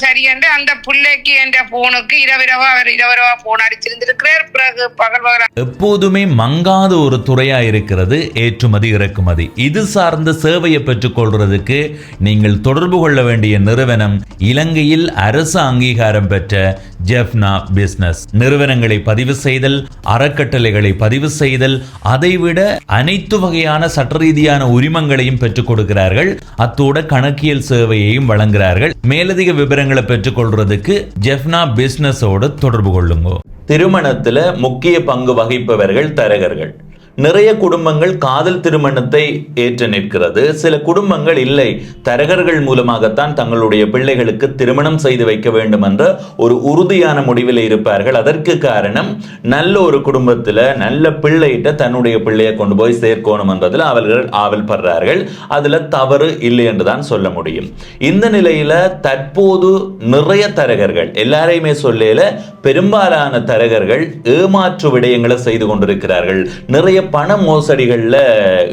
சரியென்று அந்த பிள்ளைக்கு என்ற போனுக்கு இரவிரவா போன் அடிச்சிருந்திருக்கிறார். பிறகு பகல் எப்போதுமே மங்காத ஒரு துறையா இருக்கிறது ஏற்றுமதி இறக்குமதி. இது சார்ந்த சேவையை பெற்றுக் கொள்றதுக்கு நீங்கள் தொடர்பு கொள்ள வேண்டிய நிறுவனம் இலங்கையில் அரசு அங்கீகாரம் பெற்ற ஜெஃப்னா பிசினஸ். நிறுவனங்களை பதிவு செய்தல், அறக்கட்டளைகளை பதிவு செய்தல், அதைவிட அனைத்து வகையான சட்ட ரீதியான உரிமங்களையும் பெற்றுக் கொடுக்கிறார்கள். அத்தோட கணக்கியல் சேவையையும் வழங்குகிறார்கள். மேலதிக விவரங்களை பெற்றுக் கொள்றதுக்கு ஜெஃப்னா பிசினஸோடு தொடர்பு கொள்ளுங்க. திருமணத்துல முக்கிய பங்கு வகிப்பவர்கள் தரகர்கள். நிறைய குடும்பங்கள் காதல் திருமணத்தை ஏற்று நிற்கிறது. சில குடும்பங்கள் இல்லை, தரகர்கள் மூலமாகத்தான் தங்களுடைய பிள்ளைகளுக்கு திருமணம் செய்து வைக்க வேண்டும் என்ற ஒரு உறுதியான முடிவில் இருப்பார்கள். அதற்கு காரணம் நல்ல ஒரு குடும்பத்தில் நல்ல பிள்ளைகிட்ட தன்னுடைய பிள்ளையை கொண்டு போய் சேர்க்கணும் என்றதில் அவர்கள் ஆவல் படுறார்கள். அதுல தவறு இல்லை என்றுதான் சொல்ல முடியும். இந்த நிலையில தற்போது நிறைய தரகர்கள், எல்லாரையுமே சொல்லல, பெரும்பாலான தரகர்கள் ஏமாற்று விடயங்களை செய்து கொண்டிருக்கிறார்கள். நிறைய பண மோசடிகளில்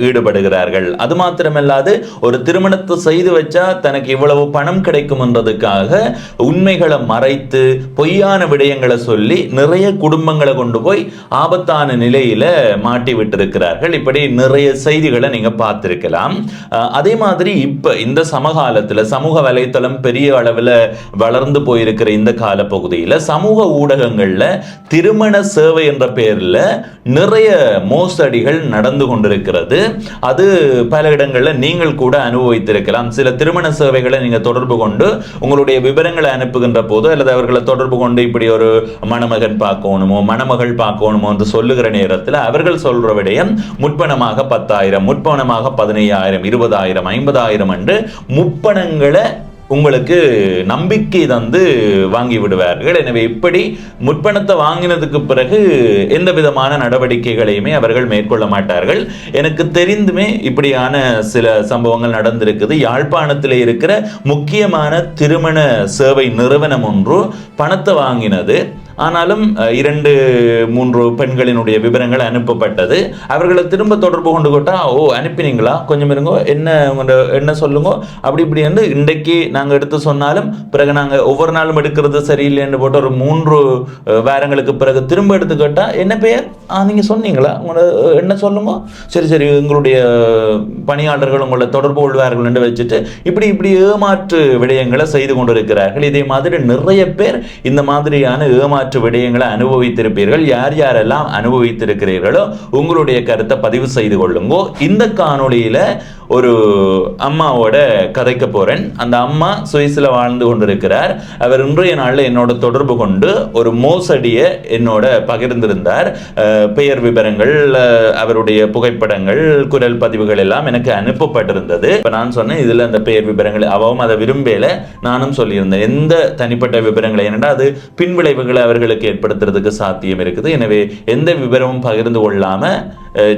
ஈடுபடுகிறார்கள். அது மாத்திரமல்லாது ஒரு திருமணத்தை செய்து வச்சா தனக்கு இவ்வளவு பணம் கிடைக்கும் என்றதுக்காக உண்மைகளை மறைத்து பொய்யான விடயங்களை சொல்லி நிறைய குடும்பங்களை கொண்டு போய் ஆபத்தான நிலையில மாட்டி விட்டிருக்கிறார்கள். இப்படி நிறைய செய்திகளை நீங்க பார்த்திருக்கலாம். அதே மாதிரி இப்ப இந்த சமகாலத்தில் சமூக வலைத்தளம் பெரிய அளவில் வளர்ந்து போயிருக்கிற இந்த கால பகுதியில் சமூக ஊடகங்கள்ல திருமண சேவை என்ற பெயர்ல நிறைய மோசடிகள் நடந்து கொண்டிருக்கிறது. அது பல இடங்களில் நீங்கள் கூட அனுபவித்திருக்கலாம். சில திருமண சேவைகளை நீங்க தொடர்பு கொண்டு உங்களுடைய விவரங்களை அனுப்புகின்ற போது அல்லது அவர்களை தொடர்பு கொண்டு இப்படி ஒரு மணமகன் பார்க்கணுமோ மணமகள் பார்க்கணுமோ என்று சொல்லுகிற நேரத்தில் அவர்கள் சொல்ற விடயம் முற்பணமாக 10,000, முற்பணமாக 15,000, 20,000, 50,000 என்று முப்பணங்களை உங்களுக்கு நம்பிக்கை தந்து வாங்கி விடுவார்கள். எனவே இப்படி முற்பணத்தை வாங்கினதுக்கு பிறகு எந்த விதமான நடவடிக்கைகளையுமே அவர்கள் மேற்கொள்ள மாட்டார்கள். எனக்கு தெரிந்துமே இப்படியான சில சம்பவங்கள் நடந்திருக்குது. யாழ்ப்பாணத்தில் இருக்கிற முக்கியமான திருமண சேவை நிறுவனம் ஒன்று பணத்தை வாங்கினது. ஆனாலும் 2-3 பெண்களினுடைய விவரங்கள் அனுப்பப்பட்டது. அவர்களை திரும்ப தொடர்பு கொண்டு கொட்டா, அனுப்பினீங்களா, கொஞ்சம் இருங்கோ, என்ன சொல்லுங்க, அப்படி இப்படி வந்து இன்றைக்கு நாங்கள் எடுத்து சொன்னாலும் பிறகு நாங்கள் ஒவ்வொரு நாளும் எடுக்கிறது சரியில்லைன்னு போட்டு ஒரு 3 வாரங்களுக்கு பிறகு திரும்ப எடுத்து கேட்டா, என்ன பெயர், நீங்கள் சொன்னீங்களா, உங்களோட என்ன சொல்லுங்க, சரி எங்களுடைய பணியாளர்கள் உங்களை தொடர்பு கொள்வார்கள் என்று வச்சுட்டு இப்படி ஏமாற்று விடயங்களை செய்து கொண்டிருக்கிறார்கள். இதே மாதிரி நிறைய பேர் இந்த மாதிரியான ஏமாற்று விடயங்களை அனுபவித்திருப்பீர்கள். யார் யாரெல்லாம் அனுபவித்திருக்கிறீர்களோ உங்களுடைய கருத்தை பதிவு செய்து கொள்ளுங்க. இந்த காணொளியில ஒரு அம்மாவோட கதைக்க போறேன். அந்த அம்மா சுவிஸ்ல வாழ்ந்து கொண்டிருக்கிறார். அவர் இன்றைய நாளில் என்னோட தொடர்பு கொண்டு ஒரு மோசடியை என்னோட பகிர்ந்திருந்தார். பெயர் விவரங்கள், அவருடைய புகைப்படங்கள், குரல் பதிவுகள் எல்லாம் எனக்கு அனுப்பப்பட்டிருந்தது. இப்ப நான் சொன்னேன், இதுல அந்த பெயர் விவரங்கள் அவவும் அதை விரும்பல, நானும் சொல்லியிருந்தேன். எந்த தனிப்பட்ட விவரங்களை, ஏனென்றால் அது பின்விளைவுகளை அவர்களுக்கு ஏற்படுத்துறதுக்கு சாத்தியம் இருக்குது. எனவே எந்த விவரமும் பகிர்ந்து கொள்ளாம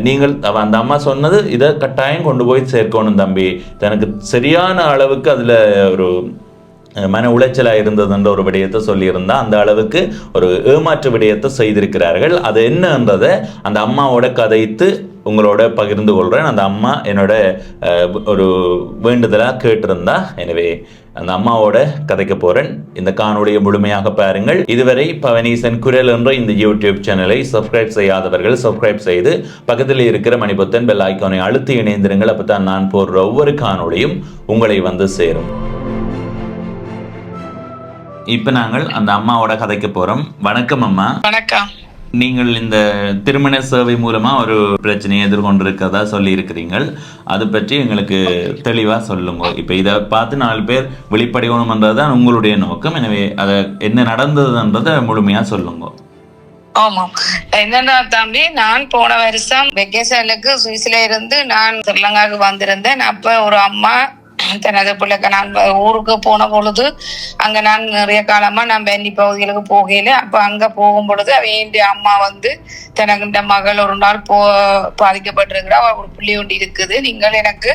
நீங்கள் அந்த அம்மா சொன்னது இதை கட்டாயம் கொண்டு போய் சேர்க்கணும் தம்பி, எனக்கு சரியான அளவுக்கு அதுல ஒரு மன உளைச்சலாக இருந்ததுன்ற ஒரு விடயத்தை சொல்லியிருந்தா அந்த அளவுக்கு ஒரு ஏமாற்று விடயத்தை செய்திருக்கிறார்கள். அது என்னன்றதை அந்த அம்மாவோட கதைத்து உங்களோட பகிர்ந்து கொள்கிறேன். அந்த அம்மா என்னோட ஒரு வேண்டுதலாக கேட்டிருந்தா. எனவே அந்த அம்மாவோட கதைக்க போறேன். இந்த காணொளியை முழுமையாக பாருங்கள். இதுவரை பவனீசன் குரல் என்ற இந்த யூடியூப் சேனலை சப்ஸ்கிரைப் செய்யாதவர்கள் சப்ஸ்கிரைப் செய்து பக்கத்தில் இருக்கிற மணிபொத்தன் பெல் ஐக்கானை அழுத்தி இணைந்திருங்கள். அப்பதான் நான் போடுற ஒவ்வொரு காணொளியும் உங்களை வந்து சேரும். இப்ப நாங்கள் அந்த அம்மாவோட கதைக்க போறோம். வணக்கம் அம்மா. வணக்கம். நீங்கள் இந்த திருமண சேவை மூலமா ஒரு பிரச்சனையை எதிர்கொண்டிருக்கிறதா சொல்லி இருக்கிறீர்கள். அது பற்றி எங்களுக்கு தெளிவா சொல்லுங்க. இப்ப இதை பார்த்து 4 பேர் வெளிப்படையணும்ன்றதுதான் உங்களுடைய நோக்கம். எனவே அதை என்ன நடந்ததுன்றதை முழுமையா சொல்லுங்க. ஆமாம், என்னன்னா தம்பி, நான் போன வருஷம் வெக்கேஷனுக்கு சுவிஸ்ல இருந்து நான் ஸ்ரீலங்காவுக்கு வந்திருந்தேன். அப்ப ஒரு அம்மா தனது பிள்ளைக்கு நான் ஊருக்கு போன பொழுது அங்க நான் நிறைய காலமா நான் பென்னி பகுதிகளுக்கு போகையில அப்ப அங்க போகும் பொழுது வேண்டிய அம்மா வந்து தனக்கு இந்த மகள் ஒரு நாள் பாதிக்கப்பட்டிருக்கிறா, ஒரு புள்ளி ஒன்று இருக்குது, நீங்கள் எனக்கு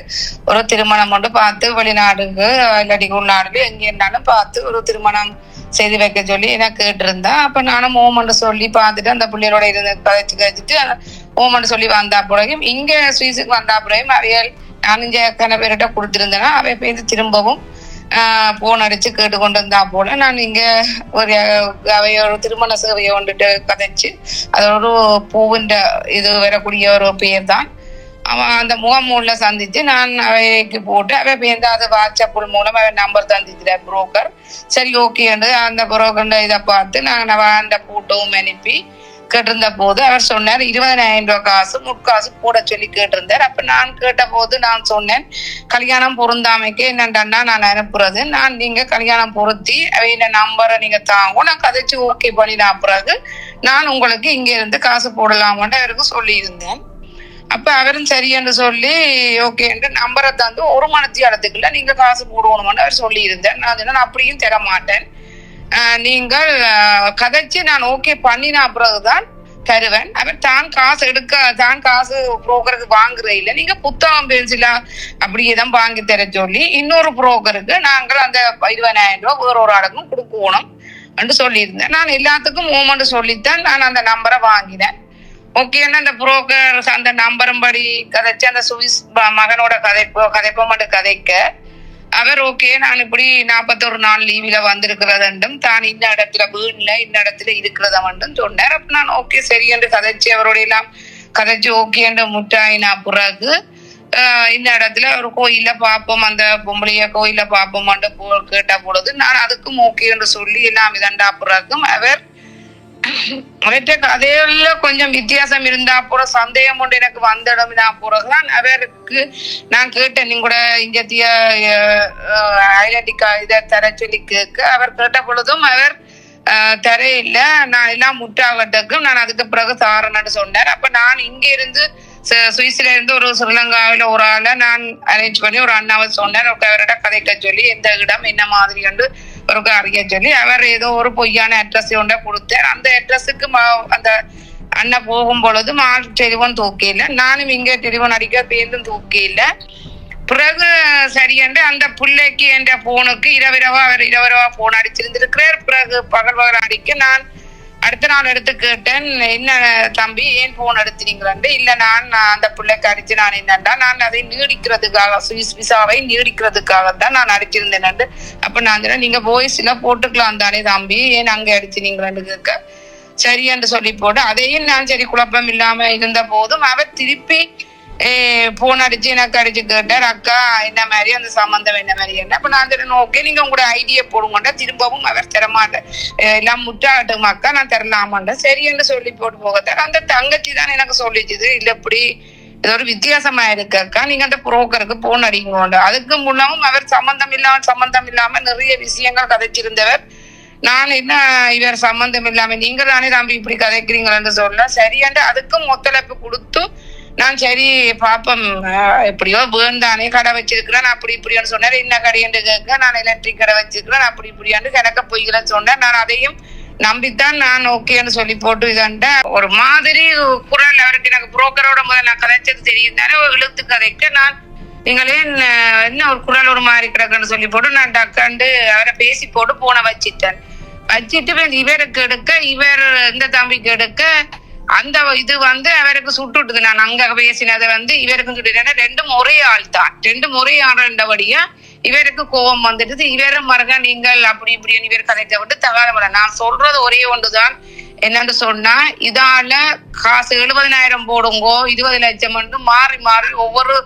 ஒரு திருமணம் ஒன்று பார்த்து வெளிநாடுக்கு இல்லாட்டி உள்நாடுக்கு எங்க இருந்தாலும் பார்த்து ஒரு திருமணம் செய்து வைக்க சொல்லி எனக்கு கேட்டிருந்தா. அப்ப நானும் ஓமன்னு சொல்லி பார்த்துட்டு அந்த பிள்ளையோட இருந்து கழிச்சுட்டு ஓமன்னு சொல்லி வந்தா பிறகும் இங்க சுவிஸுக்கு வந்தா பிறகும் அவையல் நான் இங்க எத்தனை பேர்கிட்ட கொடுத்திருந்தேன்னா அவை போய் திரும்பவும் போன் அடிச்சு கேட்டுக்கொண்டு இருந்தா போல நான் இங்க ஒரு அவையோட திருமண சேவையை வந்துட்டு கதைச்சு அது ஒரு பூவின் இது வரக்கூடிய ஒரு பெயர் தான். அவன் அந்த முகமூல சந்திச்சு நான் அவைக்கு போட்டு அவை பேருந்து அது வாட்ஸ்அப் மூலம் அவன் நம்பர் தந்துச்சுட புரோக்கர். சரி ஓகேன்னு அந்த புரோக்கர் இதை பார்த்து நாங்கள் அந்த போட்டோவும் அனுப்பி கேட்டிருந்த போது அவர் சொன்னார் 20,000 ரூபாய் காசு முட்காசு போட சொல்லி கேட்டிருந்தார். அப்ப நான் கேட்ட போது நான் சொன்னேன் கல்யாணம் பொருந்தாமைக்கு என்னண்டா நான் அனுப்புறது, நான் நீங்க கல்யாணம் பொருத்தி அவையில நம்பரை நீங்க தாங்க நான் கதைச்சு ஓகே பண்ணினா பிறகு நான் உங்களுக்கு இங்க இருந்து காசு போடலாமான்னு அவருக்கு சொல்லி இருந்தேன். அப்ப அவரும் சரி என்று சொல்லி ஓகே என்று நம்பரை தந்து 1 மணித்தியாலத்துக்குள்ள நீங்க காசு போடுவோம்னு அவர் சொல்லி இருந்தேன். நான் அப்படியும் தர மாட்டேன், நீங்கள் கதைச்சு நான் ஓகே பண்ணினா பிறகுதான் தருவேன். அவர் தான் காசு புரோக்கருக்கு வாங்குற இல்ல, நீங்க புத்தகம் பென்சிலா அப்படியேதான் வாங்கி தர சொல்லி இன்னொரு புரோக்கருக்கு நாங்கள் அந்த 20,000 ரூபாய் வேற ஒரு ஆளுக்கும் கொடுக்கணும் என்று சொல்லியிருந்தேன். நான் எல்லாத்துக்கும் மூமெண்ட் சொல்லித்தான் நான் அந்த நம்பரை வாங்கினேன். ஓகேன்னா அந்த புரோக்கர் அந்த நம்பரும் படி கதைச்சு அந்த சுவிஸ் மகனோட கதைப்ப மட்டும் கதைக்க அவர் ஓகே நான் இப்படி 41 நாள் லீவில வந்திருக்கிறதுண்டும் தான் இந்த இடத்துல வீடுல இந்த இடத்துல இருக்கிறத மட்டும் சொன்னார். அப்ப நான் ஓகே சரி என்று கதைச்சு அவரோட எல்லாம் கதைச்சு ஓகே என்று முட்டாயினா பிறகு இந்த இடத்துல ஒரு கோயில பார்ப்போம், அந்த பொம்பளைய கோயில பார்ப்போம் கேட்ட பொழுது நான் அதுக்கும் ஓகே என்று சொல்லி எல்லாம் இதண்டா பிறகும் அவர் அவற்ற கதையில கொஞ்சம் வித்தியாசம் இருந்தா போற சந்தேகம் ஒன்று எனக்கு வந்துடும் பிறகுதான் அவருக்கு நான் கேட்டேன் நீங்க கூட இந்திய ஐலண்டிக்கா இதை தர சொல்லி கேட்க அவர் கேட்ட பொழுதும் அவர் தர இல்ல நான் எல்லாம் முட்டாகட்டுக்கும் நான் அதுக்கு பிறகு தாரன்னு சொன்னார். அப்ப நான் இங்க இருந்து சுவிஸ்ல இருந்து ஒரு ஸ்ரீலங்காவில ஒரு ஆளை நான் அரேஞ்ச் பண்ணி ஒரு அண்ணாவை சொன்னார். அவரோட கதைக்க சொல்லி எந்த இடம் என்ன மாதிரி என்று ஒரு அறிய சொல்லி அவர் ஏதோ ஒரு பொய்யான அட்ரஸ் ஒன்றை கொடுத்தார். அந்த அட்ரஸுக்கு அந்த அண்ணன் போகும் பொழுது டெலிபோன் தூக்கில, நானும் இங்க டெலிபோன் அடிக்க பேருந்தும் தூக்கில. பிறகு சரியென்று அந்த பிள்ளைக்கு என்ற போனுக்கு இரவரவா போன் அடிச்சிருந்திருக்கிறார். பிறகு பகல் அடிக்க நான் அடுத்த நாள் எடுத்து கேட்டேன், என்ன தம்பி ஏன் போன் எடுத்துனீங்களே? இல்ல நான் அந்த பிள்ளைக்கு அடிச்சு நான் என்னண்டா நான் அதை நீடிக்கிறதுக்காக சுவிஸ் விசாவை நீடிக்கிறதுக்காகத்தான் நான் அடிச்சிருந்தேன். அப்ப நான் சொன்னேன் நீங்க வாய்ஸ்ல போட்டுக்கலாம் தானே தம்பி, ஏன் அங்க அடிச்சுனீங்களேன்னு கேட்க சரி என்று சொல்லி போட்டு அதையும் நான் சரி குழப்பம் இல்லாம இருந்த போதும் அவர் திருப்பி போன் அடிச்சு எனக்கு அடிச்சு கேட்டார், அக்கா என்ன மாதிரி அந்த சம்பந்தம் என்ன மாதிரி என்ன. அப்ப நான் சொன்னேன் ஓகே நீங்க உங்களோட ஐடியா போடுங்கண்டா. திரும்பவும் அவர் தரமாட்டேன் எல்லாம் முட்டாட்டும் அக்கா நான் தரலாமாண்டா. சரி என்று சொல்லி போட்டு போகத்தார். அந்த தங்கச்சி தான் எனக்கு சொல்லிச்சுது இல்ல இப்படி இது ஒரு வித்தியாசமா இருக்கு அக்கா, நீங்க அந்த புரோக்கருக்கு போன் அடிக்கணும். அதுக்கு முன்னமும் அவர் சம்பந்தம் இல்லாம நிறைய விஷயங்கள் கதைச்சிருந்தவர். நான் என்ன இவர் சம்பந்தம் இல்லாம நீங்க தானே தம்பி இப்படி கதைக்கிறீங்களன்னு சொல்ல சரியாண்டு அதுக்கும் ஒத்துழைப்பு கொடுத்து நான் சரி பாப்பம் எப்படியோ வேண்டானே கடை வச்சிருக்கிறேன் அப்படி இப்படியான்னு சொன்னார். என்ன கடையன்று கேட்க நான் எலக்ட்ரிக் கடை வச்சிருக்கிறேன் அப்படி இப்படியாண்டு கணக்க பொய்கலன்னு சொன்னேன். நான் அதையும் நம்பித்தான் நான் ஓகேன்னு சொல்லி போட்டு இதண்ட ஒரு மாதிரி குரல் அவருக்கு எனக்கு புரோக்கரோட முதல் நான் கதைச்சது தெரியும் தானே இழுத்து கதைக்க நான் நீங்களே என்ன ஒரு குரல் ஒரு மாதிரி கிடக்குன்னு சொல்லி போட்டு நான் டக்காண்டு அவரை பேசி போட்டு போன வச்சிட்டு இவருக்கு எடுக்க இவர் இந்த தம்பிக்கு எடுக்க அந்த இது அவருக்கு சுட்டுட்டுது. நான் அங்க பேசினதை இவருக்கும் சுட்டுட்டேன்னா ரெண்டும் ஒரே ஆள் தான், ரெண்டும் ஒரே ஆள்ன்றபடியா இவருக்கு கோபம் வந்துடுது. இவரும் மருக நீங்கள் அப்படி இப்படின்னு இவர் கதைத்த விட்டு தகாத நான் சொல்றது ஒரே ஒன்றுதான் என்னன்னு சொன்னா இதால காசு 70,000 போடுங்கோ 20 லட்சம் மாறி மாறி ஒவ்வொரு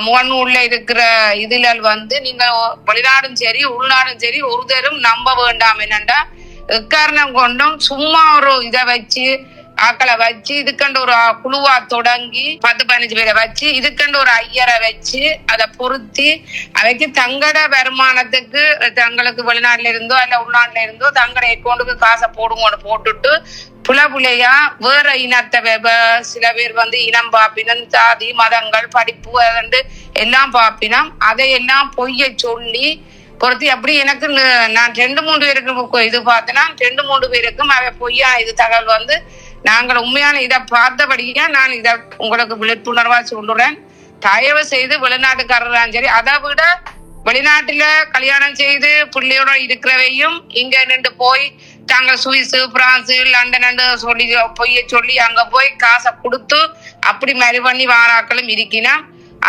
முகநூல்ல இருக்கிற இதுல நீங்க வெளிநாடும் சரி உள்நாடும் சரி ஒருத்தரும் நம்ப வேண்டாம். என்னண்டா எக்காரணம் கொண்டும் சும்மா ஒரு இதை வச்சு ஆக்களை வச்சு இதுக்கண்டு ஒரு குழுவா தொடங்கி 10-15 பேரை வச்சு இதுக்கண்டு ஒரு ஐயரை வச்சு அதை பொருத்தி அவைக்கு தங்கட வருமானத்துக்கு தங்களுக்கு வெளிநாட்டுல இருந்தோ இல்ல உள்நாட்டுல இருந்தோ தங்கட அக்கௌண்ட்டுக்கு காசை போடுங்கன்னு போட்டுட்டு புலையா வேற இனத்தை சில பேர் இனம் பாப்பினம் சாதி மதங்கள் படிப்பு எல்லாம் பாப்பினம் அதையெல்லாம் பொய்ய சொல்லி பொறுத்தி அப்படி எனக்கு நான் 2-3 பேருக்கு இது பார்த்தேன்னா 2-3 பேருக்கும் அவ பொய்யா இது தகவல் நாங்கள் உண்மையான இதை பார்த்தபடியா நான் இதை உங்களுக்கு விழிப்புணர்வா சொல்றேன். தயவு செய்து வெளிநாட்டுக்காரரான் சரி அதை விட வெளிநாட்டுல கல்யாணம் செய்து பிள்ளையோட இருக்கிறவையும் இங்க நின்று போய் தாங்கள் சுவிஸ் பிரான்ஸ் லண்டன் சொல்லி பொய்ய சொல்லி அங்க போய் காசை கொடுத்து அப்படி மாதிரி பண்ணி வாராக்களும் இருக்கினா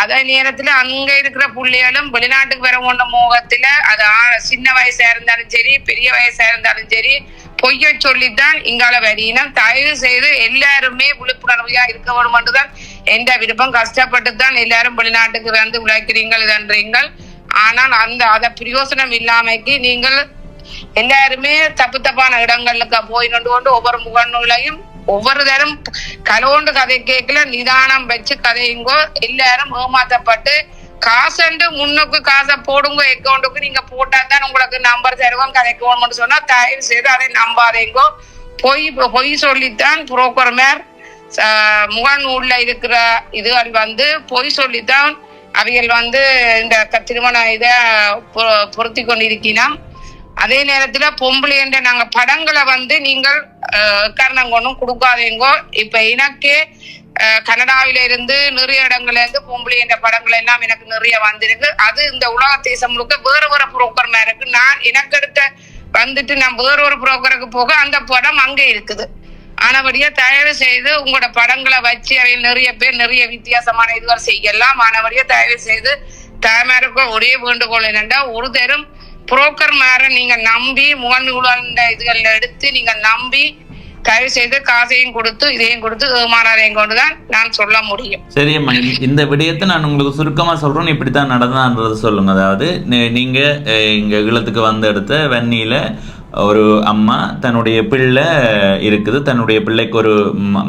அதே நேரத்துல அங்க இருக்கிற பிள்ளைகளும் வெளிநாட்டுக்கு வர கொண்ட மோகத்துல அது சின்ன வயசா இருந்தாலும் சரி பெரிய வயசா இருந்தாலும் சரி பொய்ய சொல்லித்தான் இங்கால வரியினம். தயவு செய்து எல்லாருமே விழிப்புணர்வையா இருக்க வேண்டும்தான் எந்த விருப்பம். கஷ்டப்பட்டு தான் எல்லாரும் வெளிநாட்டுக்கு வந்து உழைக்கிறீங்கள் இதன்றீங்கள். ஆனால் அத பிரயோசனம் இல்லாமைக்கு நீங்கள் எல்லாருமே தப்பான இடங்களுக்கு போய் கொண்டு ஒவ்வொரு முகநூலையும் ஒவ்வொரு தரம் கலோண்டு கதை கேட்கல நிதானம் வச்சு கதையுங்கோ. எல்லாரும் ஏமாத்தப்பட்டு காசு முன்னுக்கு காசை போடுங்க அக்கௌண்ட்டுக்கு நீங்க போட்டா தான் உங்களுக்கு நம்பர் தருவோம் கதைக்கு சொன்னா தயவு செய்து அதை நம்பாதேங்கோ. பொய் சொல்லித்தான் புரோக்கர் மேர் முகநூல்ல இருக்கிற இதுகள் வந்து பொய் சொல்லித்தான் அவைகள் இந்த திருமண இதை பொருத்தி கொண்டிருக்கலாம். அதே நேரத்துல பொம்பளை நாங்க படங்களை நீங்கள் காரணம் கொண்டும் கொடுக்காதீங்கோ. இப்ப எனக்கே கனடாவில இருந்து நிறைய இடங்கள்ல இருந்து பொம்பளை என்ற படங்கள் எல்லாம் எனக்கு நிறைய வந்திருக்கு. அது இந்த உலக தேசம் முழுக்க வேற புரோக்கர் மேல இருக்கு. நான் எனக்கு அடுத்த நான் வேற புரோக்கருக்கு போக அந்த படம் அங்க இருக்குது. ஆனபடியா தயவு செய்து உங்களோட படங்களை வச்சு அவையில் நிறைய பேர் நிறைய வித்தியாசமான இதுகள் செய்யலாம். ஆனபடியா தயவு செய்து தாய்மாருக்கு ஒரே வேண்டுகோள் என்னன்னா ஒரு தரும் புரோக்கர் மேல நீங்க நம்பி முகநூல் இதுகள்ல எடுத்து நீங்க நம்பி தயவு செய்து காசையும் கொடுத்து இதையும் கொடுத்து ஏமாறாதையும் கொண்டுதான் நான் சொல்ல முடியும். சரியம்மா, இந்த விடயத்தை நான் உங்களுக்கு சுருக்கமா சொல்றேன், இப்படித்தான் நடந்தான்றது சொல்லுங்க. அதாவது நீங்க இங்க ஈழத்துக்கு வந்த இடத்த வன்னியில ஒரு அம்மா தன்னுடைய பிள்ளை இருக்குது, தன்னுடைய பிள்ளைக்கு ஒரு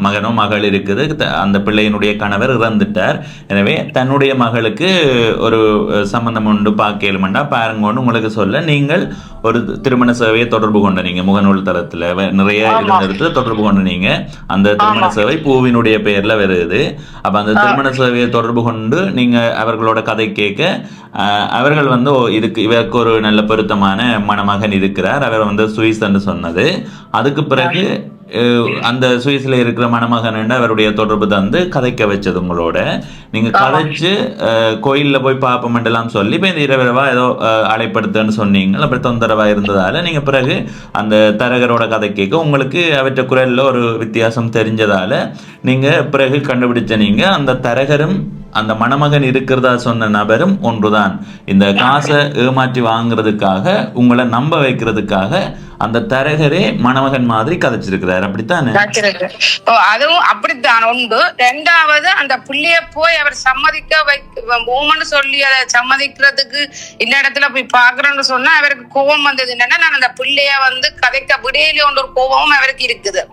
மகனோ மகள் இருக்குது, அந்த பிள்ளையினுடைய கணவர் இறந்துட்டார். எனவே தன்னுடைய மகளுக்கு ஒரு சம்பந்தம் உண்டு பார்க்கலுமெண்டா பாருங்கன்னு உங்களுக்கு சொல்ல நீங்கள் ஒரு திருமண சேவையை தொடர்பு கொண்ட நீங்க முகநூல் தளத்துல நிறைய இடத்துல தொடர்பு கொண்ட நீங்க அந்த திருமண சேவை பூவினுடைய பெயர்ல வருது. அப்ப அந்த திருமண சேவையை தொடர்பு கொண்டு நீங்க அவர்களோட கதை கேட்க அவர்கள் இவருக்கு ஒரு நல்ல பொருத்தமான மணமகன் இருக்கிறார், அவர் சுவிஸ் என்று சொன்னது. அதுக்கு பிறகு அந்த சுவிஸ்ல இருக்கிற மணமகன் அவருடைய தொடர்பு தந்து கதைக்க வச்சது உங்களோட. நீங்க கதைச்சு கோயில்ல போய் பார்ப்போம் சொல்லி இப்ப இந்த இரவா ஏதோ அழைப்படுத்துன்னு சொன்னீங்க. அப்படி தொந்தரவா இருந்ததால நீங்க பிறகு அந்த தரகரோட கதை கேட்க உங்களுக்கு அவற்ற குரல்ல ஒரு வித்தியாசம் தெரிஞ்சதால நீங்க பிறகு கண்டுபிடிச்ச நீங்க அந்த தரகரும் அந்த மணமகன் இருக்கிறதா சொன்ன நபரும் ஒன்றுதான். இந்த காசை ஏமாற்றி வாங்குறதுக்காக உங்களை நம்ப வைக்கிறதுக்காக அந்த தரகரே மணமகன் மாதிரி கதைச்சிருக்கிறார். அப்படித்தானே? அதுவும் அப்படித்தான் உண்டு. ரெண்டாவது அந்த புள்ளைய போய் அவர் சம்மதிக்க சொல்லி அதை சம்மதிக்கிறதுக்கு இந்த இடத்துல போய் பாக்குறேன்னு சொன்னா அவருக்கு கோபம் வந்தது என்னன்னா நான் அந்த பிள்ளைய கதைக்க விடையில ஒன்று ஒரு கோபமும் அவருக்கு இருக்குது.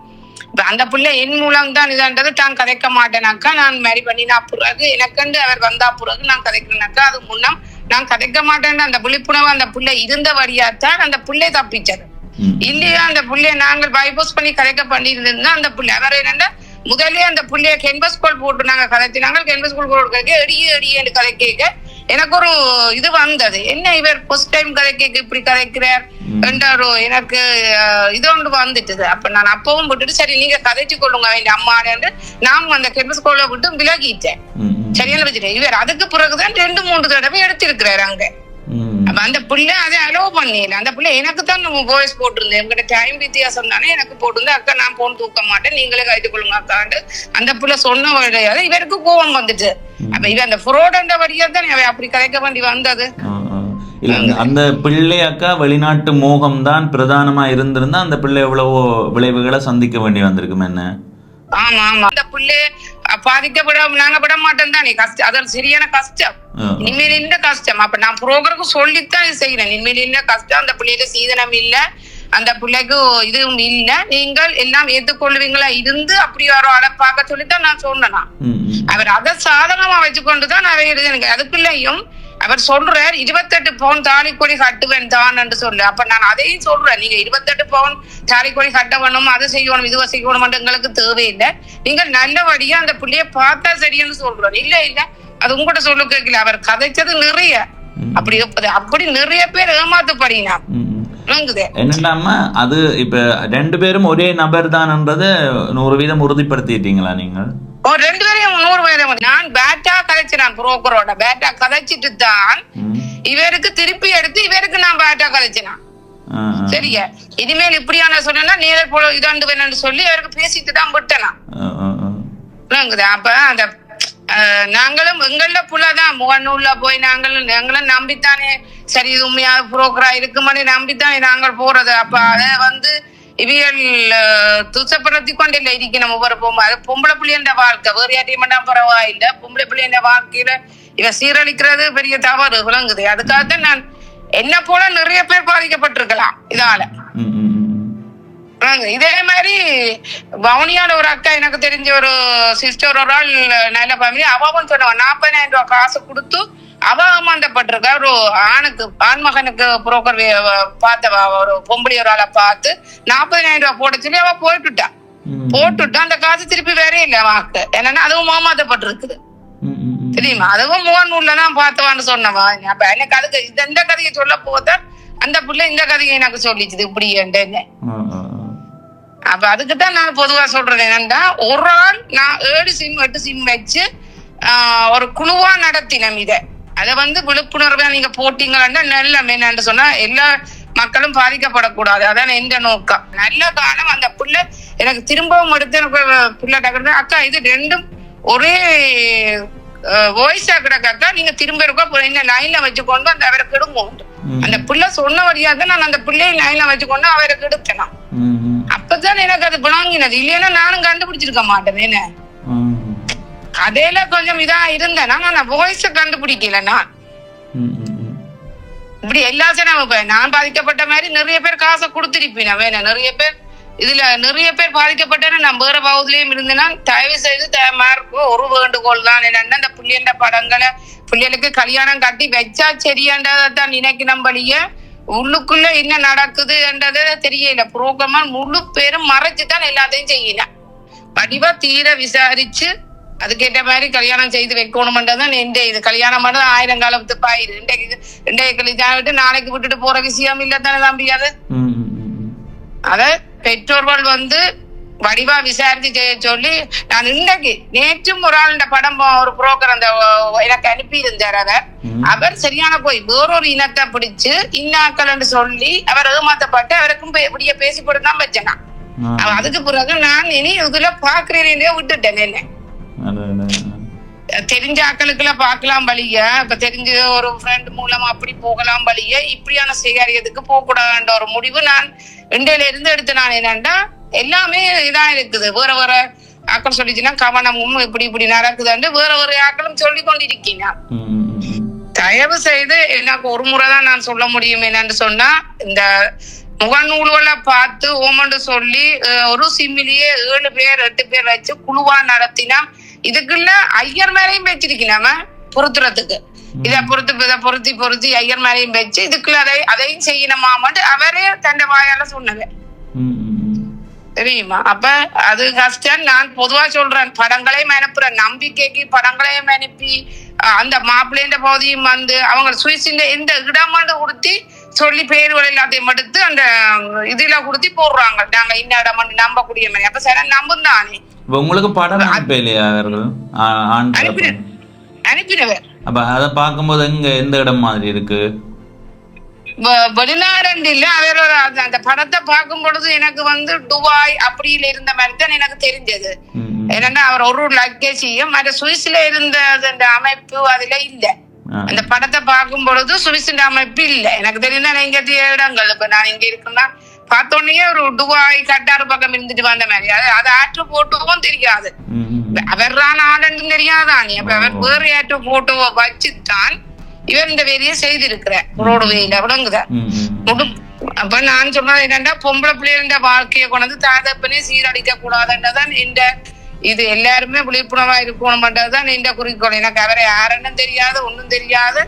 அந்த பிள்ளை என் மூலம் தான் இதான்றது தான் கதைக்க மாட்டேனாக்கா நான் மேரி பண்ணினா பிறகு எனக்கண்டு அவர் வந்தா பிறகு நான் கதைக்கிறேனாக்கா அது முன்னம் நான் கதைக்க மாட்டேன். அந்த விழிப்புணர்வு அந்த பிள்ளை இருந்த வழியாத்தான் அந்த பிள்ளை தப்பிச்சது. இல்லையா அந்த பிள்ளைய நாங்கள் பைபோஸ் பண்ணி கதைக்க பண்ணியிருந்தா அந்த பிள்ளை அவர் என்னன்னா முதலே அந்த பிள்ளைய கென்பஸ் கோல் போட்டு நாங்க கதைச்சினாங்க. கென்பஸ் கோல் போட்டு எடியே கதை கேட்க எனக்கு ஒரு இது வந்தது, என்ன இவர் ஃபர்ஸ்ட் டைம் கதை கேட்க இப்படி கதைக்கிறார் என்றாரோ எனக்கு இது ஒன்று வந்துட்டுது. அப்ப நான் அப்பவும் விட்டுட்டு சரி நீங்க கதைச்சு கொள்ளுங்க வேண்டிய அம்மான்னு நான் அந்த கென்பஸ் கோலை விட்டு விலகிட்டேன். சரியான வச்சுட்டேன். இவர் அதுக்கு பிறகுதான் 2-3 தடவை எடுத்திருக்கிறாரு அங்க. அப்ப அந்த பிள்ளை அதை அலோவ் பண்ணல. அந்த பிள்ளை எனக்கு தான் வாய்ஸ் போட்டிருந்தேன், எங்கிட்ட டைம் வித்தியாசம் தானே எனக்கு போட்டிருந்தேன். அக்கா நான் போன் தூக்க மாட்டேன் நீங்களே கைது கொள்ளுங்க அக்காண்டு அந்த பிள்ளை சொன்ன வழியாத இவருக்கு கோவம் வந்துட்டு. அப்ப இவ அந்த ஃப்ராட் வழியா தான் அப்படி கதைக்க வேண்டி வந்தது. அந்த பிள்ளை அக்கா வெளிநாட்டு மோகம் தான் பிரதானமா இருந்திருந்தா அந்த பிள்ளை எவ்வளவோ விளைவுகளை சந்திக்க வேண்டி வந்திருக்கும். என்ன? ஆமா ஆமா, அந்த பிள்ளை பாதிக்கப்பட நாங்க விட மாட்டோம் தானே. கஷ்டம், அது சரியான கஷ்டம். இனிமேல் இல்ல கஷ்டம். அப்ப நான் புரோக்கருக்கு சொல்லித்தான் செய்யறேன். இனிமேல் இல்ல கஷ்டம், அந்த பிள்ளையில சீதனம் இல்ல, அந்த பிள்ளைக்கு இதுவும் இல்ல, நீங்கள் எல்லாம் ஏற்றுக்கொள்வீங்களா இருந்து அப்படி வர ஆளை பார்க்க சொல்லித்தான் நான் சொன்னேன். அவர் அதை சாதகமா வச்சுக்கொண்டுதான் அவர் எழுதுங்க. அதுக்குள்ளயும் அவர் சொல்றார் 28 பவுன் தாலிக்கொடி கட்டுவேன் தான் என்று சொல்லு. அப்ப நான் அதையும் சொல்றேன், நீங்க 28 பவுன் தாலிக்கொடி கட்ட வேணும், அது செய்யணும், இதுவா செய்யணும் எங்களுக்கு தேவையில்லை. நீங்கள் நல்லபடியா அந்த பிள்ளைய பார்த்தா சரின்னு சொல்றேன். இல்ல இல்ல அது உங்கள்கிட்ட சொல்ல கேட்கல. அவர் கதைச்சது நிறைய அப்படி நிறைய பேர் ஏமாத்து படினா என்னடாமா. அது இப்ப 2 பேரும் ஒரே நபர் தான்ன்றது 100% உறுதிப்படுத்திட்டீங்களா நீங்கள்? 2 பேரையும் 100%. நான் பேட்டா கதைச்சினான், புரோக்கரோட பேட்டா கதைச்சிட்டு தான் இவருக்கு திருப்பி எடுத்து இவருக்கு நான் பேட்டா கதைச்சினான். சரியா? இனிமேல் இப்படியான சொன்னா நேரில் போல இதாண்டு வேணும்னு சொல்லி அவருக்கு பேசிட்டு தான் விட்டனா. அப்ப அந்த நாங்களும் எங்கள புள்ளதான் முகநூல்ல போய் எங்களும் நம்பித்தானே சரி இது உண்மையா புரோக்கரா இருக்குமானே நம்பித்தானே நாங்கள் போறது. அப்ப அதை இவியல் துசப்படுத்தி கொண்டு இல்லை இருக்கணும் ஒவ்வொரு அது பொம்பளை பிள்ளைன்ற வாழ்க்கை வேறு யாரையும் பரவாயில்லை. பொம்பளை பிள்ளைன்ற வாழ்க்கையில இவ சீரழிக்கிறது பெரிய தவறு விளங்குது. அதுக்காகத்தான் நான் என்ன போல நிறைய பேர் பாதிக்கப்பட்டிருக்கலாம் இதால. இதே மாதிரி வவுனியால ஒரு அக்கா எனக்கு தெரிஞ்ச ஒரு சிஸ்டர் ஒரு ஆள் நல்ல ஃபேமிலி அவன் சொன்னவன் 40,000 ரூபாய் காசு கொடுத்து அவ ஏமாந்தப்பட்டிருக்கா. ஒரு ஆண் மகனுக்கு புரோக்கர் பார்த்தவ ஒரு பொம்பளை ஒரு ஆளை பார்த்து 40,000 ரூபாய் போட சொல்லி அவ போட்டுட்டா அந்த காசு திருப்பி வேற இல்ல வாக்கு. என்னன்னா அதுவும் ஏமாந்தப்பட்டிருக்குது தெரியுமா. அதுவும் முகநூல்லதான் பார்த்தவான்னு சொன்னவா. அப்ப எனக்கு அதுக்கு இந்த கதையை சொல்ல போதா அந்த பிள்ளை இந்த கதையை எனக்கு சொல்லிச்சுது இப்படி என்ன. அப்ப அதுக்குதான் நான் பொதுவா சொல்றது என்னன்னா ஒரு ஆள் நான் 7 சிம் 8 சிம் வச்சு ஒரு குழுவா நடத்தினோம். அதை விழிப்புணர்வை நீங்க போட்டீங்கன்னா நல்ல என்னன்னு சொன்னா எல்லா மக்களும் பாதிக்கப்படக்கூடாது. அதான் எந்த நோக்கம். நல்ல காலம் அந்த பிள்ளை எனக்கு திரும்பவும் எடுத்து எனக்கு பிள்ளை டக்கு அக்கா இது ரெண்டும் ஒரே வாய்ஸா கிடக்காக்கா நீங்க திரும்ப இருக்கா என்ன லைன்ல வச்சுக்கொண்டு அந்த அவரை கெடுங்க. அந்த பிள்ளை சொன்ன வழியாக நான் அந்த பிள்ளையை லைன்ல வச்சுக்கொண்டு அவரை கெடுத்தேன். அப்பதான் எனக்கு அது விளங்கினது. இல்லைன்னா நானும் கண்டுபிடிச்சிருக்க மாட்டேன். என்ன கதையில கொஞ்சம் இதா இருந்தேன் நான் வாய்ஸ கண்டுபிடிக்கல. நான் இப்படி எல்லா நான் பாதிக்கப்பட்ட மாதிரி நிறைய பேர் காசை கொடுத்திருப்பேன். வேணும் நிறைய பேர் இதுல நிறைய பேர் பாதிக்கப்பட்டேன்னு நான் வேற பகுதியிலயும் இருந்தேன்னா தயவு செய்து தயமாருக்கோ ஒரு வேண்டுகோள் தான் என்னன்னா அந்த பிள்ளைண்ட படங்களை பிள்ளைகளுக்கு கல்யாணம் கட்டி வச்சா சரியாண்டதான் நினைக்கணும். வழிய உள்ளுக்குள்ள என்ன நடக்குது என்றதை தெரியல. புரோகமா முழு பேரும் மறைச்சுதான் எல்லாத்தையும் செய்யலாம். வடிவா தீர விசாரிச்சு அதுக்கேற்ற மாதிரி கல்யாணம் செய்து வைக்கணும்ன்றதான் இது கல்யாணம் பண்ணது 1000 காலத்து பாயிரு. இன்றைய கல்யாணம் விட்டு நாளைக்கு விட்டுட்டு போற விஷயம் இல்லத்தானே தம்பியாது. அத பெற்றோர்கள் வடிவா விசாரிச்சு செய்ய சொல்லி நான் இன்றைக்கு நேற்றும் ஒரு ஆள் படம் ஒரு புரோக்கர் அந்த எனக்கு அனுப்பி இருந்தார். அவர் சரியான போய் வேறொரு இனத்தை பிடிச்சு இன்னாக்கள் சொல்லி அவர் ஏமாத்தப்பட்டு அவருக்கும் இப்படியே பேசி போட்டுதான் வச்சேன். அதுக்கு பிறகு நான் இனி இதுல பாக்குறேன் விட்டுட்டேன். என்ன தெரிஞ்ச ஆக்களுக்குள்ள பாக்கலாம் வழிய இப்ப தெரிஞ்ச ஒரு ஃப்ரெண்ட் மூலமா அப்படி போகலாம் வழிய இப்படியான செய்யறதுக்கு போக கூடாதுன்ற ஒரு முடிவு நான் இண்டையில இருந்து எடுத்து நான் என்னன்னா எல்லாமே இதான் இருக்குது. வேற வேற ஆக்கள் சொல்லிச்சுன்னா கவனமும் இப்படி நடக்குதுன்னு வேற வேற ஆக்களும் சொல்லி கொண்டிருக்கீங்க. தயவு செய்து எனக்கு ஒரு முறைதான் நான் சொல்ல முடியும். என்னன்னு சொன்னா இந்த முகநூல்களை பார்த்து ஓமண்டு சொல்லி ஒரு சிம்மிலேயே 7 பேர் 8 பேர் வச்சு குழுவா நடத்தினா இதுக்குள்ள ஐயர் மேலையும் வச்சிருக்கீங்க பொருத்துறதுக்கு. இதை பொருத்தி ஐயர் மேலையும் வச்சு இதுக்குள்ள அதையும் செய்யணுமாமட்டு அவரே தண்ட வாயால சொன்னது தெரியுமா. அப்ப அது கஷ்டம். நான் பொதுவா சொல்றேன் படங்களையும் அனுப்புறேன். நம்பிக்கைக்கு படங்களையும் அனுப்பி அந்த மாப்பிள்ளைன்ற பகுதியும் அவங்க சுவிஸின் எந்த இடமாண்டு கொடுத்தி சொல்லி பேர்கள் எல்லாத்தையும் எடுத்து அந்த இதுல கொடுத்தி போடுறாங்க. நாங்க இந்த இடம் நம்பக்கூடிய மாதிரி. அப்ப சரி நம்பும் தானே உங்களுக்கு படம் அனுப்பினவர். அப்ப அதை பார்க்கும்போது எந்த இடம் மாதிரி இருக்கு வெளிநாடு இல்ல. அவர் அந்த படத்தை பார்க்கும் பொழுது எனக்கு துபாய் அப்படியில இருந்த மாதிரி தான் எனக்கு தெரிஞ்சது. என்னன்னா அவர் ஒரு லக்கேஜையும் அந்த சுவிஸ்ல இருந்த அந்த அமைப்பு அதுல இல்ல. அந்த படத்தை பார்க்கும் பொழுது சுவிஸ் அமைப்பு இல்ல. எனக்கு தெரிஞ்ச எங்க இடங்கள் இப்ப நான் இங்க இருக்குன்னா பார்த்தோன்னே ஒரு துபாய் கட்டாறு பக்கம் இருந்துட்டு வந்த மாதிரி அது ஆற்று போட்டோவும் தெரியாது. அவர்தான் ஆளுன்னு தெரியாதானே. அப்ப அவர் வேற ஆற்று போட்டோவை வச்சுதான் இவர் இந்த வேலையை செய்திருக்கிறார் ரோடு வேல விளங்குதா. அப்ப நான் சொன்னது என்னன்னா பொம்பளை பிள்ளைகள வாழ்க்கையை கொண்டு தாதப்பனே சீரழிக்க கூடாதுன்றதான் இந்த இது எல்லாருமே விழிப்புணர்வா இருக்கணும்ன்றதுதான் இந்த குறிக்கோள். எனக்கு அவரை யாருன்னு தெரியாது ஒன்னும் தெரியாது.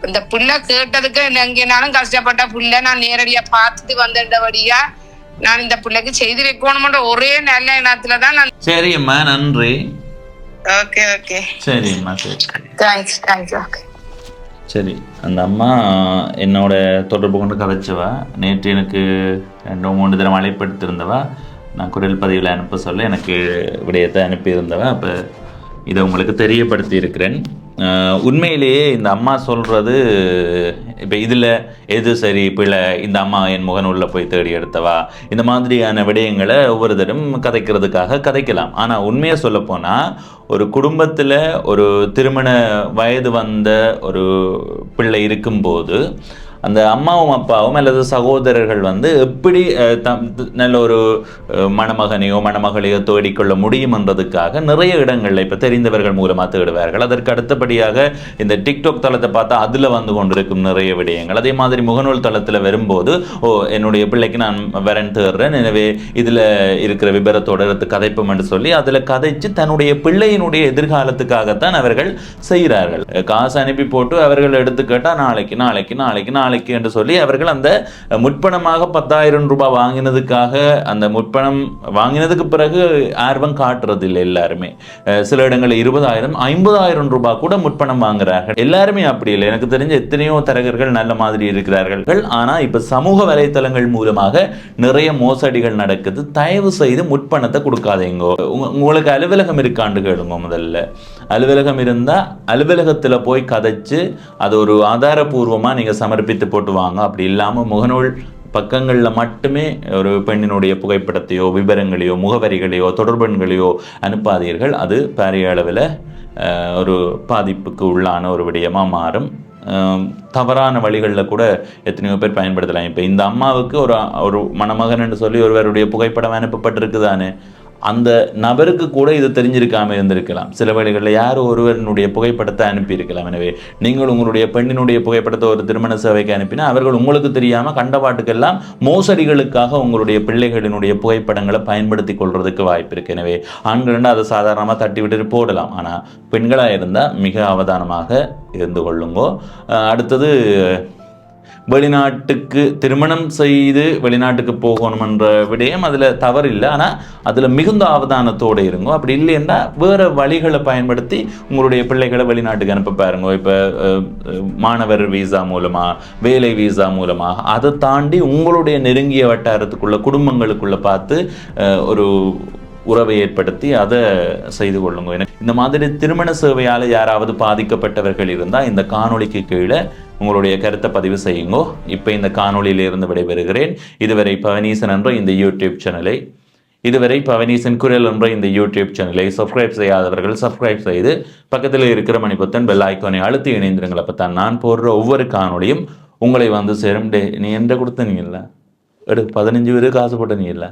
இந்த பிள்ளை கேட்டதுக்கு எங்கேனாலும் கஷ்டப்பட்ட பிள்ளை நான் நேரடியா பார்த்துட்டு வந்தபடியா நான் இந்த பிள்ளைக்கு செய்து வைக்கணும்ன்ற ஒரே நல்ல எண்ணத்துலதான் நான். சரியம்மா நன்றி. ஓகே ஓகே சரிம்மா சரி தேங்க்ஸ் தேங்க்ஸ். ஓகே சரி. அந்த அம்மா என்னோட தொடர்பு கொண்டு கதைச்சவா. நேற்று எனக்கு 2-3 தடவை அழைப்படுத்திருந்தவா. நான் குரல் பதிவில் அனுப்ப சொல்ல எனக்கு விடயத்தை அனுப்பியிருந்தவா. அப்போ இதை உங்களுக்கு தெரியப்படுத்தி இருக்கிறேன். உண்மையிலேயே இந்த அம்மா சொல்கிறது இப்போ இதில் எது சரி பிள்ளை இந்த அம்மா என் முகநூலில் போய் தேடி எடுத்தவா இந்த மாதிரியான விடயங்களை ஒவ்வொரு தரம் கதைக்கிறதுக்காக கதைக்கலாம். ஆனால் உண்மையை சொல்லப்போனால் ஒரு குடும்பத்தில் ஒரு திருமண வயது வந்த ஒரு பிள்ளை இருக்கும்போது அந்த அம்மாவும் அப்பாவும் அல்லது சகோதரர்கள் வந்து எப்படி நல்ல ஒரு மணமகனையோ மணமகளையோ தேடிக்கொள்ள முடியும் என்றதுக்காக நிறைய இடங்களில் இப்போ தெரிந்தவர்கள் மூலமாக தேடுவார்கள். அதற்கு அடுத்தபடியாக இந்த டிக்டாக் தளத்தை பார்த்தா அதில் வந்து கொண்டிருக்கும் நிறைய விடயங்கள். அதே மாதிரி முகநூல் தளத்தில் வரும்போது என்னுடைய பிள்ளைக்கு நான் வரன் தேடுறேன், எனவே இதில் இருக்கிற விபரத்தோட எடுத்து கதைப்போம் என்று சொல்லி அதில் கதைச்சு தன்னுடைய பிள்ளையினுடைய எதிர்காலத்துக்காகத்தான் அவர்கள் செய்கிறார்கள். காசு அனுப்பி போட்டு அவர்கள் எடுத்து கேட்டால் நாளைக்கு நாளைக்கு நாளைக்கு நாளைக்கு என்று சொல்லி அவர்கள் அந்த முற்பணமாக 10,000 ரூபாய் வாங்கினதுக்காக அந்த முற்பணம் வாங்கினதுக்கு பிறகு ஆர்வம் காட்டுறது இல்லை எல்லாருமே. சில இடங்களில் 20,000 50,000 ரூபாய் கூட முற்பணம் வாங்குறார்கள். எல்லாருமே அப்படி இல்லை. எனக்கு தெரிஞ்ச எத்தனையோ தரகர்கள் நல்ல மாதிரி இருக்கிறார்கள். ஆனால் இப்போ சமூக வலைத்தளங்கள் மூலமாக நிறைய மோசடிகள் நடக்குது. தயவு செய்து முற்பணத்தை கொடுக்காதீங்க. உங்களுக்கு அலுவலகம் இருக்காண்டு கேளுங்க. முதல்ல அலுவலகம் இருந்தால் அலுவலகத்தில் போய் கதைச்சு அது ஒரு ஆதாரபூர்வமாக நீங்கள் சமர்ப்பித்து போட்டு வாங்க. அப்படி இல்லாமல் முகநூல் பக்கங்களில் மட்டுமே ஒரு பெண்ணினுடைய புகைப்படத்தையோ விவரங்களையோ முகவரிகளையோ தொடர்பெண்களையோ அனுப்பாதீர்கள். அது பாரிய அளவில் ஒரு பாதிப்புக்கு உள்ளான ஒரு விடயமாக மாறும். தவறான வழிகளில் கூட எத்தனையோ பேர் பயன்படுத்தலாம். இப்போ இந்த அம்மாவுக்கு ஒரு மணமகன் என்று சொல்லி ஒருவருடைய புகைப்படம் அனுப்பப்பட்டிருக்குதானே, அந்த நபருக்கு கூட இது தெரிஞ்சிருக்காம இருந்திருக்கலாம். சில வேளைகளில் யார் ஒருவருடைய புகைப்படத்தை அனுப்பியிருக்கலாம். எனவே நீங்கள் உங்களுடைய பெண்ணினுடைய புகைப்படத்தை ஒரு திருமண சேவைக்கு அனுப்பினா அவர்கள் உங்களுக்கு தெரியாமல் கண்டபாட்டுக்கெல்லாம் மோசடிகளுக்காக உங்களுடைய பிள்ளைகளினுடைய புகைப்படங்களை பயன்படுத்தி கொள்றதுக்கு வாய்ப்பு இருக்கு. எனவே ஆண்கள் அதை சாதாரணமாக தட்டி விட்டுட்டு போடலாம். ஆனால் பெண்களாக இருந்தால் மிக அவதானமாக இருந்து கொள்ளுங்கோ. அடுத்தது வெளிநாட்டுக்கு திருமணம் செய்து வெளிநாட்டுக்கு போகணுமென்ற விடயம் அதில் தவறில்லை. ஆனால் அதில் மிகுந்த அவதானத்தோடு இருங்கோ. அப்படி இல்லைன்னா வேறு வழிகளை பயன்படுத்தி உங்களுடைய பிள்ளைகளை வெளிநாட்டுக்கு அனுப்ப பாருங்க. இப்போ மாணவர் வீசா மூலமாக வேலை வீசா மூலமாக அதை தாண்டி உங்களுடைய நெருங்கிய வட்டாரத்துக்குள்ள குடும்பங்களுக்குள்ள பார்த்து ஒரு உறவை ஏற்படுத்தி அதை செய்து கொள்ளுங்க. இந்த மாதிரி திருமண சேவையால் யாராவது பாதிக்கப்பட்டவர்கள் இருந்தால் இந்த காணொளிக்கு கீழே உங்களுடைய கருத்தை பதிவு செய்யுங்கோ. இப்போ இந்த காணொளியிலிருந்து விடைபெறுகிறேன். இதுவரை பவனீசன் என்ற இந்த யூடியூப் சேனலை சப்ஸ்கிரைப் செய்யாதவர்கள் சப்ஸ்கிரைப் செய்து பக்கத்தில் இருக்கிற மணிபொத்தன் பெல் ஐக்கானை அழுத்தி இணைந்திருங்கள். அப்போ தான் நான் போடுற ஒவ்வொரு காணொளியும் உங்களை வந்து சேரும். நீ என்ற கொடுத்த நீ இல்லை 15 பேருக்கு காசு போட்ட நீ இல்லை.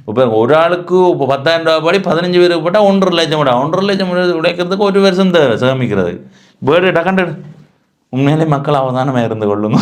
இப்போ ஒரு ஆளுக்கு 10,000 ரூபாய் படி 15 பேருக்கு போட்டால் 1.5 லட்சம் விட 1.5 லட்சம் உடைக்கிறதுக்கு ஒரு வருஷம் சேமிக்கிறது. பேர்டு டக்கண்டு உண்மையிலே மக்கள் அவதானமாக இருந்து கொள்ளுங்க.